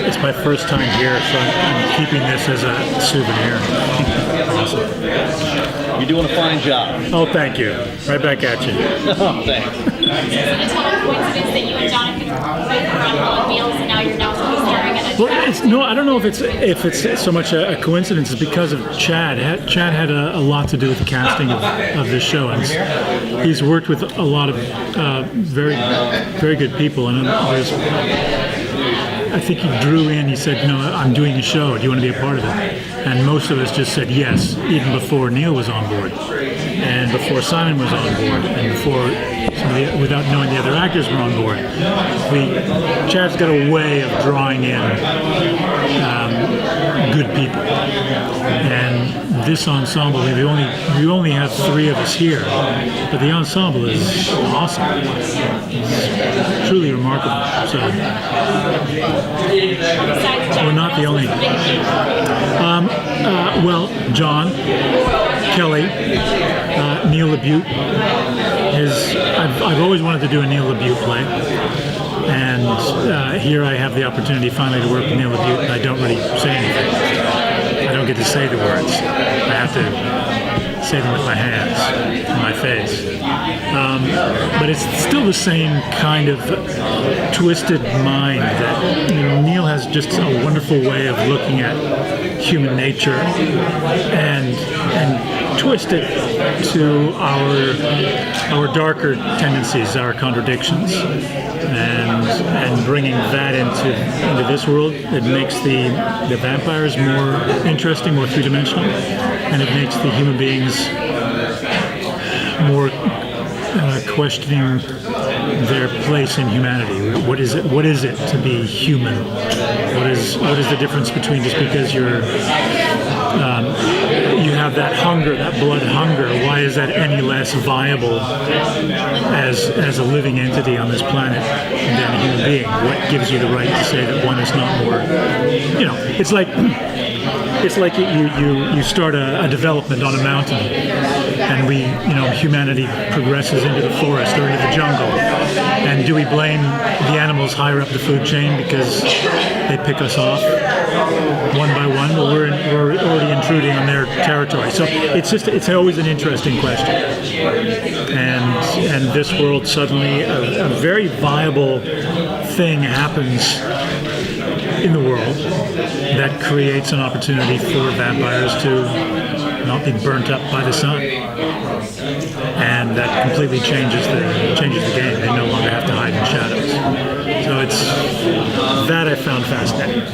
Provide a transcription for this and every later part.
It's my first time here, so I'm keeping this as a souvenir. Awesome. You're doing a fine job. Oh, thank you. Right back at you. Oh, thanks. Is it a total coincidence that you and Jonathan went around on meals and now you're now staring at a Well, I don't know if it's so much a coincidence. It's because of Chad. Chad had a lot to do with the casting of this show, and he's worked with a lot of very, very good people. And I think he drew in. He said, I'm doing a show. Do you want to be a part of it?" And most of us just said yes, even before Neil was on board, and before Simon was on board, and before without knowing the other actors were on board. Chad's got a way of drawing in good people, and this ensemble, we only have 3 of us here, but the ensemble is awesome. It's truly remarkable. So we're not the only. Well, John, Kelly, Neil LaBute. I've always wanted to do a Neil LaBute play, and here I have the opportunity finally to work with Neil LaBute, and I don't really say anything. I don't get to say the words. I have to say them with my hands and my face. But it's still the same kind of twisted mind that Neil has just a wonderful way of looking at human nature and twist it to our darker tendencies, our contradictions, and bringing that into this world. It makes the vampires more interesting, more three-dimensional, and it makes the human beings more questioning their place in humanity. What is it to be human? What is the difference between just because you have that hunger, that blood hunger? Why is that any less viable as a living entity on this planet than a human being? What gives you the right to say that one is not more? It's like you start a development on a mountain, and humanity progresses into the forest or into the jungle. And do we blame the animals higher up the food chain because they pick us off one by one? Well, we're already intruding on their territory. So it's always an interesting question. And this world, suddenly a very viable thing happens in the world that creates an opportunity for vampires to not be burnt up by the sun, and that completely changes the game. They no longer have to hide in shadows. So it's that I found fascinating.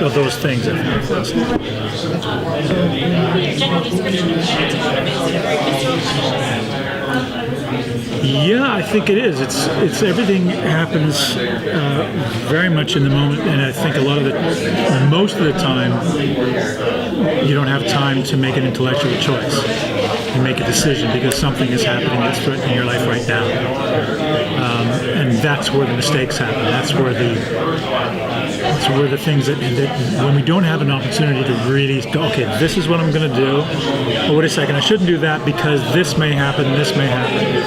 Of those things I found fascinating. general description of the is it a very visceral kind of Yeah, I think it is. It's everything happens very much in the moment, and I think most of the time, you don't have time to make an intellectual choice. You make a decision because something is happening that's threatening your life right now, and that's where the mistakes happen. That's where the things that when we don't have an opportunity to really go, okay, this is what I'm going to do. Oh, wait a second, I shouldn't do that because this may happen, this may happen.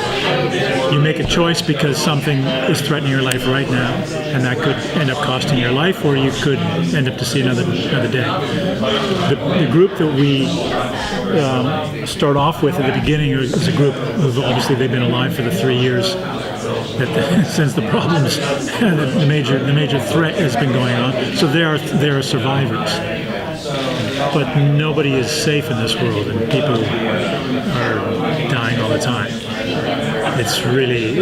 You make a choice because something is threatening your life right now, and that could end up costing your life, or you could end up to see another day. The group that we start off with at the beginning is a group who obviously they've been alive for the 3 years since the problems, the major threat has been going on. So they are survivors. But nobody is safe in this world, and people are dying all the time. It's really,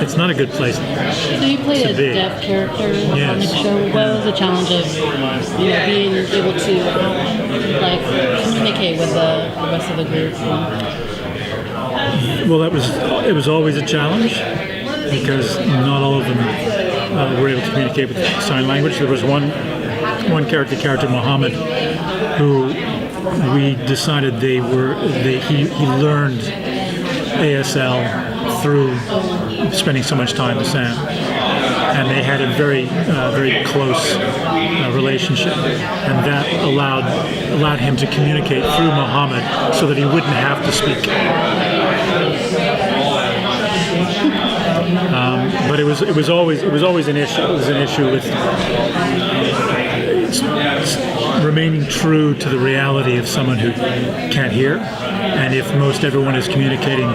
it's not a good place. So you played a deaf character on the show. What was the challenge of being able to communicate with the rest of the group? Well, it was always a challenge because not all of them were able to communicate with sign language. There was one character Mohammed, who we decided he learned ASL through spending so much time with Sam, and they had a very close relationship, and that allowed him to communicate through Mohammed so that he wouldn't have to speak. but it was always an issue. It was an issue with remaining true to the reality of someone who can't hear, and if most everyone is communicating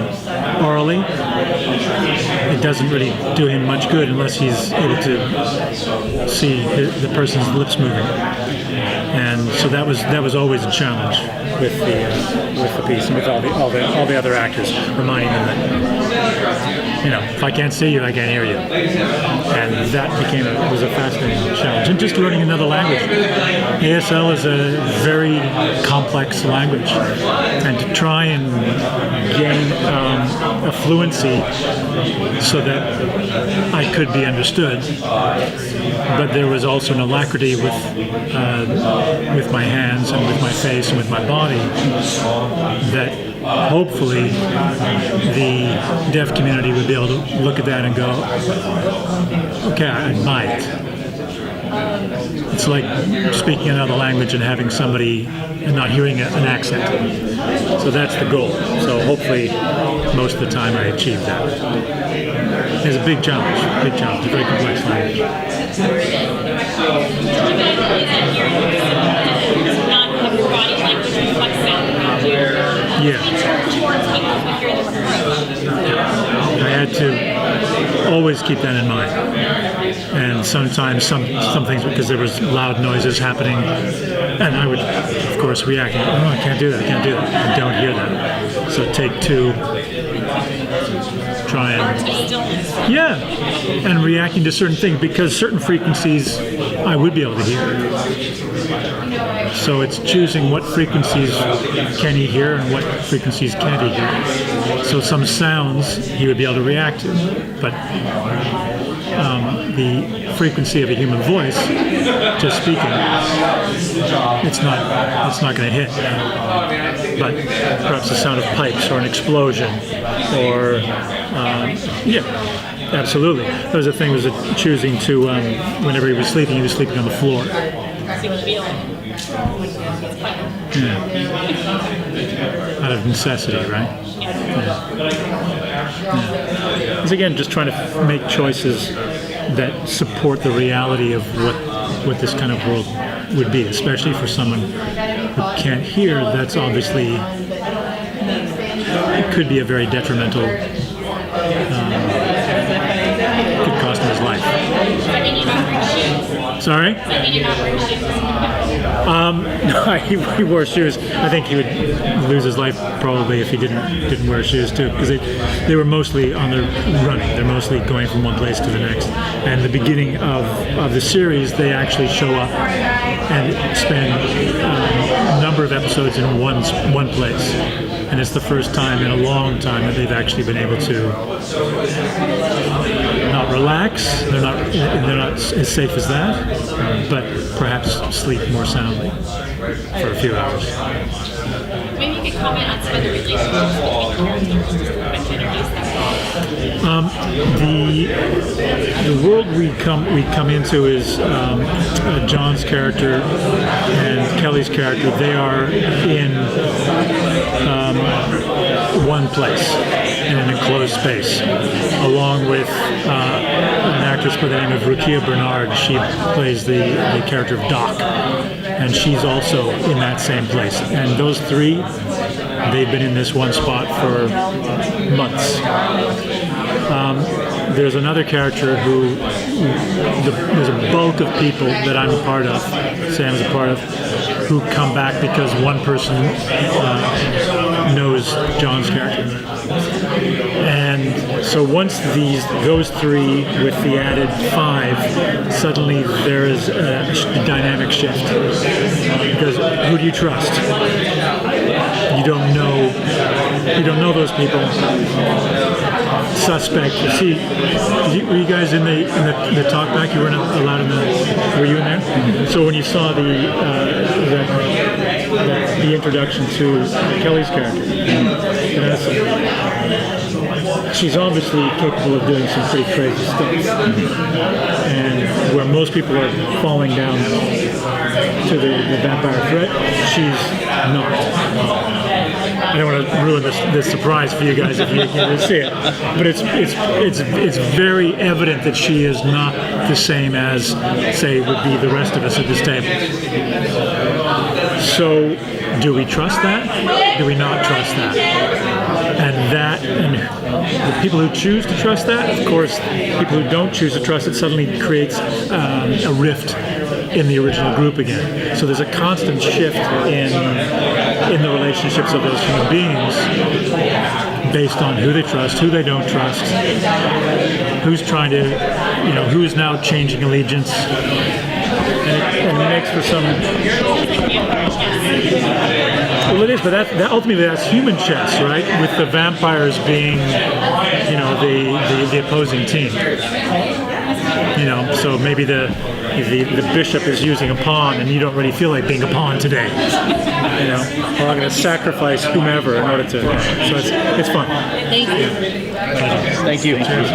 orally, it doesn't really do him much good unless he's able to see the person's lips moving. And so that was always a challenge with the piece and with all the other actors, reminding them that, if I can't see you, I can't hear you. And that was a fascinating challenge. And just learning another language. ASL is a very complex language, and to try and gain a fluency so that I could be understood, but there was also an alacrity with my hands and with my face and with my body that hopefully the deaf community would be able to look at that and go, okay, I might. It's like speaking another language and having somebody and not hearing an accent. So that's the goal. So hopefully most of the time I achieve that. It's a big challenge, a very complex language. Not have your body language reflect sound around you. Yeah. Towards people who hear the I had to always keep that in mind. And sometimes some things, because there was loud noises happening, and I would, of course, react. Oh, I can't do that. I don't hear that. So take two. Try and and reacting to certain things, because certain frequencies I would be able to hear. So it's choosing what frequencies can he hear and what frequencies can't he hear. So some sounds he would be able to react to, but the frequency of a human voice, just speaking, it's not going to hit. But perhaps the sound of pipes or an explosion, or absolutely. There was a thing was choosing to whenever he was sleeping on the floor. Out of necessity, right? It's again just trying to make choices that support the reality of what this kind of world would be, especially for someone who can't hear. That's obviously, it could be a very detrimental, could cost him his life. Sorry? No, he wore shoes. I think he would lose his life probably if he didn't wear shoes too, because they were mostly on the running. They're mostly going from one place to the next. And the beginning of the series, they actually show up and spend a number of episodes in one place. And it's the first time in a long time that they've actually been able to not relax. They're not as safe as that, but perhaps sleep more soundly for a few hours. Maybe you could comment on some of the relationships between characters, just to introduce them. The world we come into is John's character and Kelly's character. They are in one place in an enclosed space, along with an actress by the name of Rukia Bernard. She plays the character of Doc, and she's also in that same place. And those three, they've been in this one spot for months. There's another character who there's a bulk of people that I'm a part of, Sam's a part of, who come back because one person knows John's character. And so once those three with the added 5, suddenly there is a dynamic shift. Because who do you trust? You don't know those people. Suspect. See, were you guys in the talkback? You weren't allowed in the. Were you in there? So when you saw the introduction to Kelly's character, Vanessa, she's obviously capable of doing some pretty crazy stuff, and where most people are falling down to the vampire threat, she's not. I don't want to ruin this surprise for you guys if you can see it, but it's very evident that she is not the same as, say, would be the rest of us at this table. So, do we trust that? Do we not trust that? And the people who choose to trust that, of course, people who don't choose to trust it suddenly creates a rift in the original group again. So there's a constant shift in the relationships of those human beings based on who they trust, who they don't trust, who's trying to, who is now changing allegiance. And it makes for some... Well, it is, but that ultimately that's human chess, right? With the vampires being, the opposing team. So maybe the bishop is using a pawn, and you don't really feel like being a pawn today. Or I'm going to sacrifice whomever in order to. So it's fun. Thank you. Thank you. Cheers.